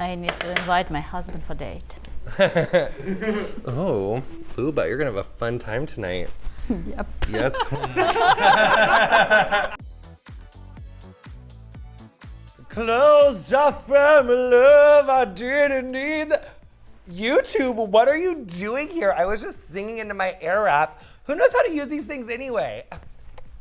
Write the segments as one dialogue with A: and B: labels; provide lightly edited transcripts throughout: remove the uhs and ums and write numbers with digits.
A: I need to invite my husband for date.
B: Oh, Luba, you're gonna have a fun time tonight.
A: Yep.
B: Yes. Closed off from love, I didn't need that. YouTube, what are you doing here? I was just singing into my Airwrap. Who knows how to use these things anyway?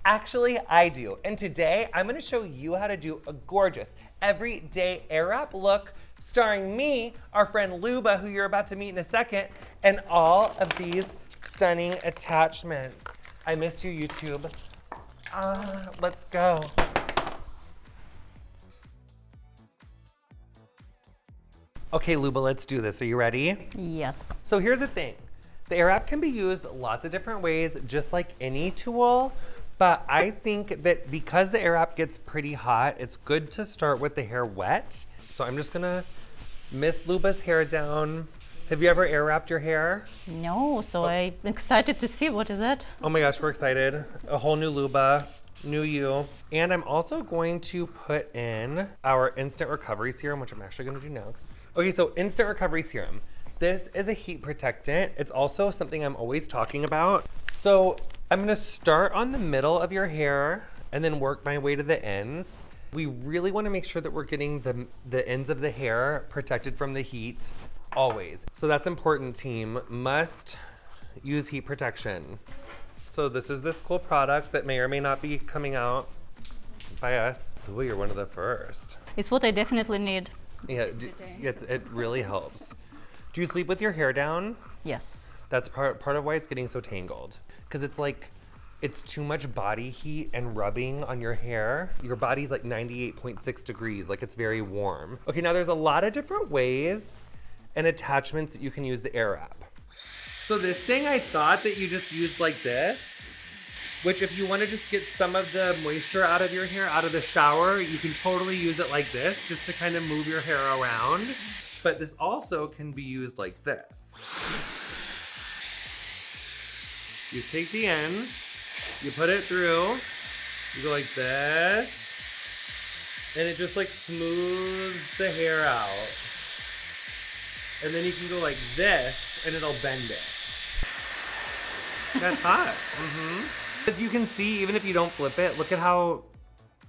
B: Actually, I do. And today, I'm gonna show you how to do a gorgeous, everyday Airwrap look, starring me, our friend Luba, who you're about to meet in a second, and all of these stunning attachments. I missed you, YouTube. Let's go. Okay, Luba, let's do this. Are you ready?
A: Yes.
B: So here's the thing. The Airwrap can be used lots of different ways, just like any tool. But I think that because the Airwrap gets pretty hot, it's good to start with the hair wet. So I'm just gonna mist Luba's hair down. Have you ever Airwrapped your hair?
A: No, so I'm excited to see what is that.
B: Oh my gosh, we're excited. A whole new Luba, new you. And I'm also going to put in our Instant Recovery Serum, which I'm actually gonna do next. Okay, so Instant Recovery Serum. This is a heat protectant. It's also something I'm always talking about. So I'm gonna start on the middle of your hair and then work my way to the ends. We really wanna make sure that we're getting the ends of the hair protected from the heat, always. So that's important, team. Must use heat protection. So this is this cool product that may or may not be coming out by us. Ooh, you're one of the first.
A: It's what I definitely need.
B: Yeah, it really helps. Do you sleep with your hair down?
A: Yes.
B: That's part of why it's getting so tangled. Because it's like, it's too much body heat and rubbing on your hair. Your body's like 98.6 degrees, like it's very warm. Okay, now there's a lot of different ways and attachments that you can use the Airwrap. So this thing, I thought that you just used like this, which if you want to just get some of the moisture out of your hair, out of the shower, you can totally use it like this, just to kind of move your hair around. But this also can be used like this. You take the end, you put it through, you go like this, and it just like smooths the hair out. And then you can go like this, and it'll bend it. That's hot. As you can see, even if you don't flip it, look at how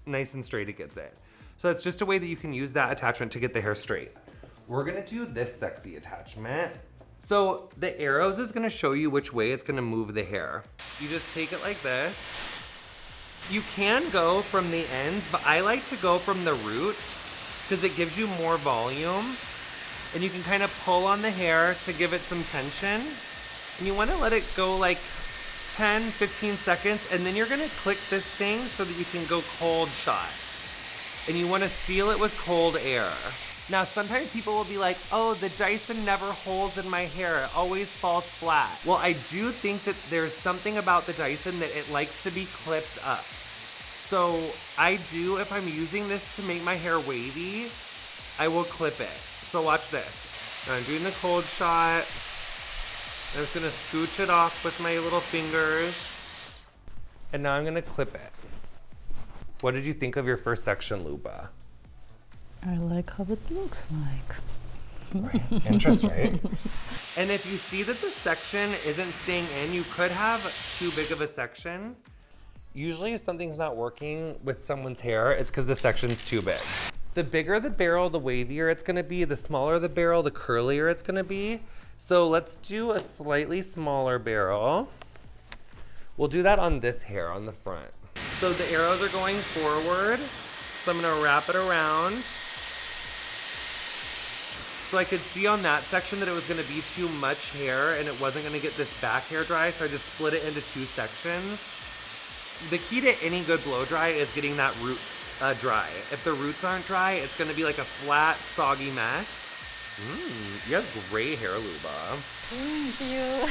B: nice and straight it gets it. So it's just a way that you can use that attachment to get the hair straight. We're gonna do this sexy attachment. So the arrows is gonna show you which way it's gonna move the hair. You just take it like this. You can go from the ends, but I like to go from the root because it gives you more volume. And you can kind of pull on the hair to give it some tension. And you wanna let it go like 10, 15 seconds, and then you're gonna click this thing so that you can go cold shot. And you wanna seal it with cold air. Now, sometimes people will be like, oh, the Dyson never holds in my hair, it always falls flat. Well, I do think that there's something about the Dyson that it likes to be clipped up. So I do, if I'm using this to make my hair wavy, I will clip it. So watch this. Now I'm doing the cold shot. I'm just gonna scooch it off with my little fingers. And now I'm gonna clip it. What did you think of your first section, Luba?
A: I like how it looks like.
B: Right, interest, right? And if you see that the section isn't staying in, you could have too big of a section. Usually if something's not working with someone's hair, it's because the section's too big. The bigger the barrel, the wavier it's gonna be. The smaller the barrel, the curlier it's gonna be. So let's do a slightly smaller barrel. We'll do that on this hair on the front. So the arrows are going forward. So I'm gonna wrap it around. So I could see on that section that it was gonna be too much hair and it wasn't gonna get this back hair dry, so I just split it into two sections. The key to any good blow dry is getting that root dry. If the roots aren't dry, it's gonna be like a flat, soggy mess. You have gray hair, Luba.
A: Thank you.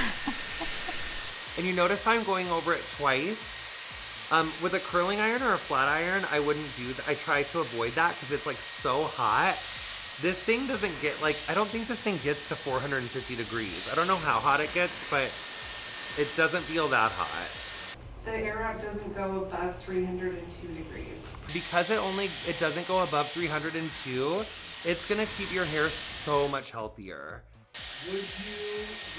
B: And you notice how I'm going over it twice? With a curling iron or a flat iron, I wouldn't do that. I try to avoid that because it's like so hot. This thing doesn't get like, I don't think this thing gets to 450 degrees. I don't know how hot it gets, but it doesn't feel that hot.
C: The Airwrap doesn't go above 302 degrees.
B: Because it doesn't go above 302, It's gonna keep your hair so much healthier.
D: Would you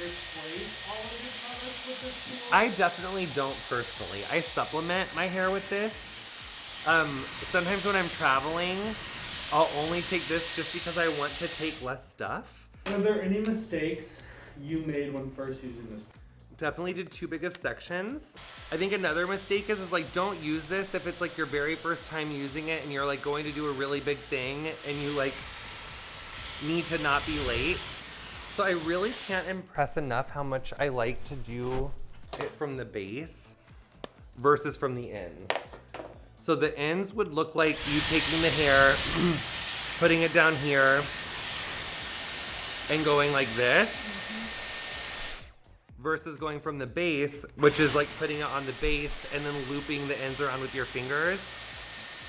D: replace all of your products with this tool?
B: I definitely don't personally. I supplement my hair with this. Sometimes when I'm traveling, I'll only take this just because I want to take less stuff.
D: Were there any mistakes you made when first using this?
B: Definitely did too big of sections. I think another mistake is like, don't use this if it's like your very first time using it and you're like going to do a really big thing and you like need to not be late. So I really can't impress enough how much I like to do it from the base versus from the ends. So the ends would look like you taking the hair, putting it down here, and going like this, versus going from the base, which is like putting it on the base and then looping the ends around with your fingers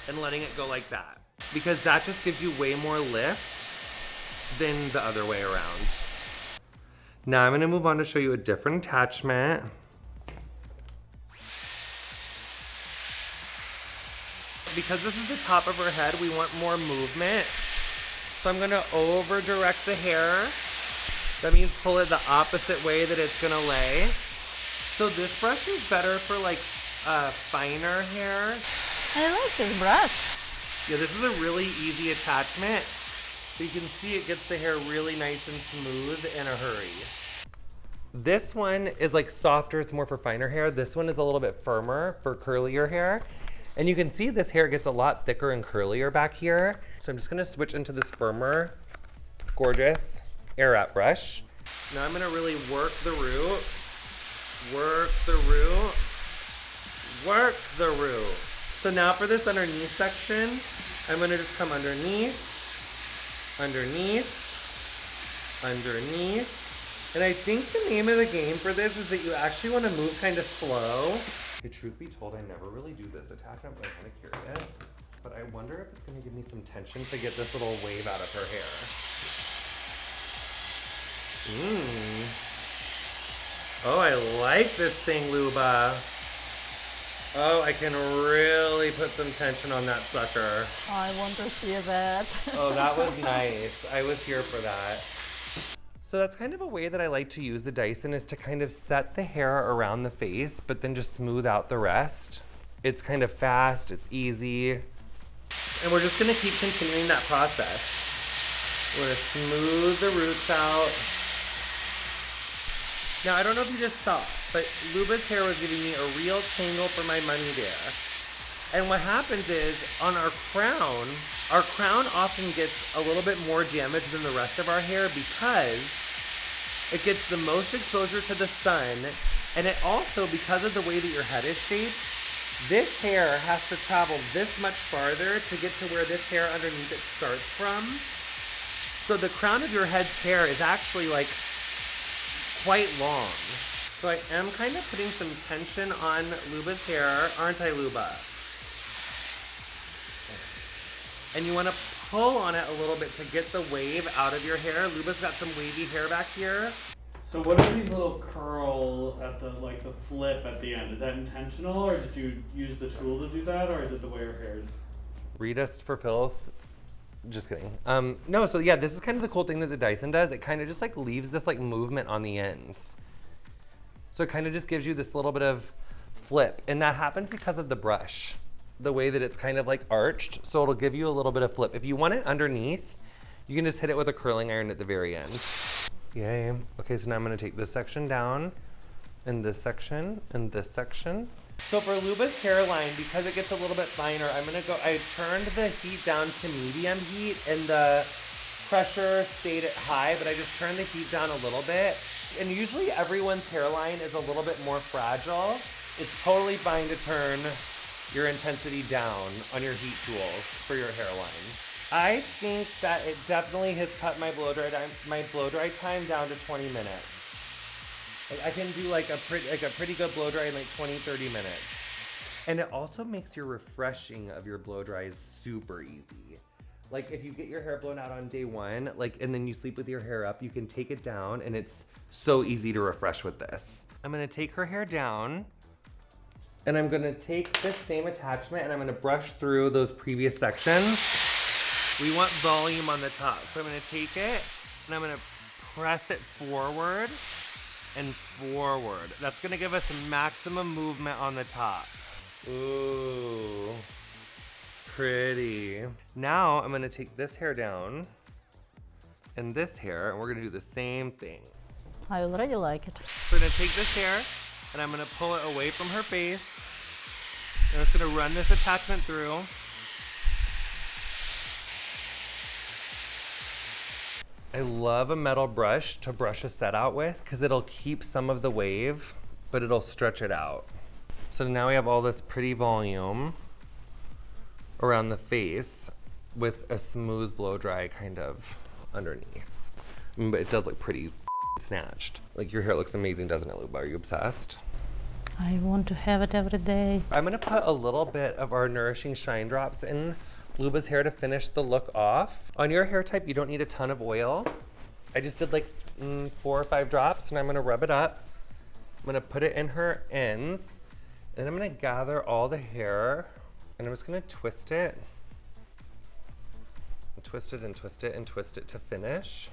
B: and letting it go like that. Because that just gives you way more lift than the other way around. Now I'm gonna move on to show you a different attachment. Because this is the top of her head, we want more movement. So I'm gonna over direct the hair. That means pull it the opposite way that it's gonna lay. So this brush is better for like finer hair.
A: I like this brush.
B: Yeah, this is a really easy attachment. So you can see it gets the hair really nice and smooth in a hurry. This one is like softer, it's more for finer hair. This one is a little bit firmer for curlier hair. And you can see this hair gets a lot thicker and curlier back here. So I'm just gonna switch into this firmer, gorgeous Airwrap brush. Now I'm gonna really work the root, work the root, work the root. So now for this underneath section, I'm gonna just come underneath, underneath, underneath. And I think the name of the game for this is that you actually wanna move kind of slow. Okay, truth be told, I never really do this attachment, but I'm kind of curious. But I wonder if it's gonna give me some tension to get this little wave out of her hair. Oh, I like this thing, Luba. Oh, I can really put some tension on that sucker.
A: I want to see that.
B: Oh, that was nice. I was here for that. So that's kind of a way that I like to use the Dyson, is to kind of set the hair around the face, but then just smooth out the rest. It's kind of fast, it's easy. And we're just gonna keep continuing that process. We're gonna smooth the roots out. Now, I don't know if you just saw, but Luba's hair was giving me a real tangle for my money there. And what happens is, on our crown often gets a little bit more damage than the rest of our hair because it gets the most exposure to the sun, and it also, because of the way that your head is shaped, this hair has to travel this much farther to get to where this hair underneath it starts from. So the crown of your head's hair is actually like quite long. So I am kind of putting some tension on Luba's hair, aren't I, Luba? And you want to pull on it a little bit to get the wave out of your hair. Luba's got some wavy hair back here.
D: So what are these little curl at the flip at the end? Is that intentional, or did you use the tool to do that, or is it the way your hair is?
B: Read us for filth. Just kidding. No, so yeah, this is kind of the cool thing that the Dyson does. It kind of just like leaves this like movement on the ends. So it kind of just gives you this little bit of flip, and that happens because of the brush. The way that it's kind of like arched, so it'll give you a little bit of flip. If you want it underneath, you can just hit it with a curling iron at the very end. Yay. Okay, so now I'm gonna take this section down, and this section, and this section. So for Luba's hairline, because it gets a little bit finer, I turned the heat down to medium heat, and the pressure stayed at high, but I just turned the heat down a little bit. And usually everyone's hairline is a little bit more fragile. It's totally fine to turn your intensity down on your heat tools for your hairline. I think that it definitely has cut my blow dry time down to 20 minutes. Like I can do like a pretty good blow dry in like 20-30 minutes. And it also makes your refreshing of your blow dries super easy. Like if you get your hair blown out on day one, and then you sleep with your hair up, you can take it down, and it's so easy to refresh with this. I'm gonna take her hair down, and I'm gonna take this same attachment and I'm gonna brush through those previous sections We want volume on the top. So I'm gonna take it and I'm gonna press it forward and forward. That's gonna give us maximum movement on the top. Ooh, pretty. Now I'm gonna take this hair down and this hair, and we're gonna do the same thing.
A: I already like it.
B: So I'm gonna take this hair and I'm gonna pull it away from her face. And I'm just gonna run this attachment through. I love a metal brush to brush a set out with because it'll keep some of the wave, but it'll stretch it out. So now we have all this pretty volume around the face with a smooth blow dry kind of underneath. But it does look pretty snatched. Like your hair looks amazing, doesn't it, Luba? Are you obsessed?
A: I want to have it every day.
B: I'm gonna put a little bit of our Nourishing Shine Drops in Luba's hair to finish the look off. On your hair type, you don't need a ton of oil. I just did like 4 or 5 drops and I'm gonna rub it up. I'm gonna put it in her ends and I'm gonna gather all the hair and I'm just gonna twist it. And twist it and twist it and twist it to finish.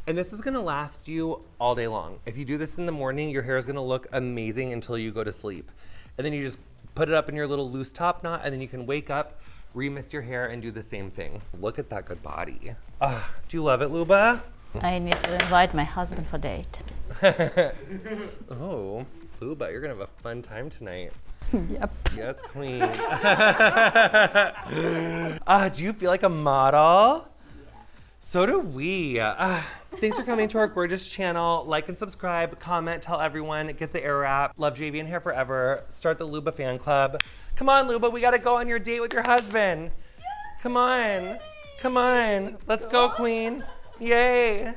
B: And this is gonna last you all day long. If you do this in the morning, your hair is gonna look amazing until you go to sleep. And then you just put it up in your little loose top knot and then you can wake up, remist your hair and do the same thing. Look at that good body. Do you love it, Luba?
A: I need to invite my husband for date.
B: Oh, Luba, you're gonna have a fun time tonight.
A: Yep.
B: Yes, queen. Do you feel like a model? So do we. Thanks for coming to our gorgeous channel. Like and subscribe, comment, tell everyone, get the Airwrap, love JV and hair forever, start the Luba fan club. Come on, Luba, we gotta go on your date with your husband. Yes. Come on, let's go, queen. Yay.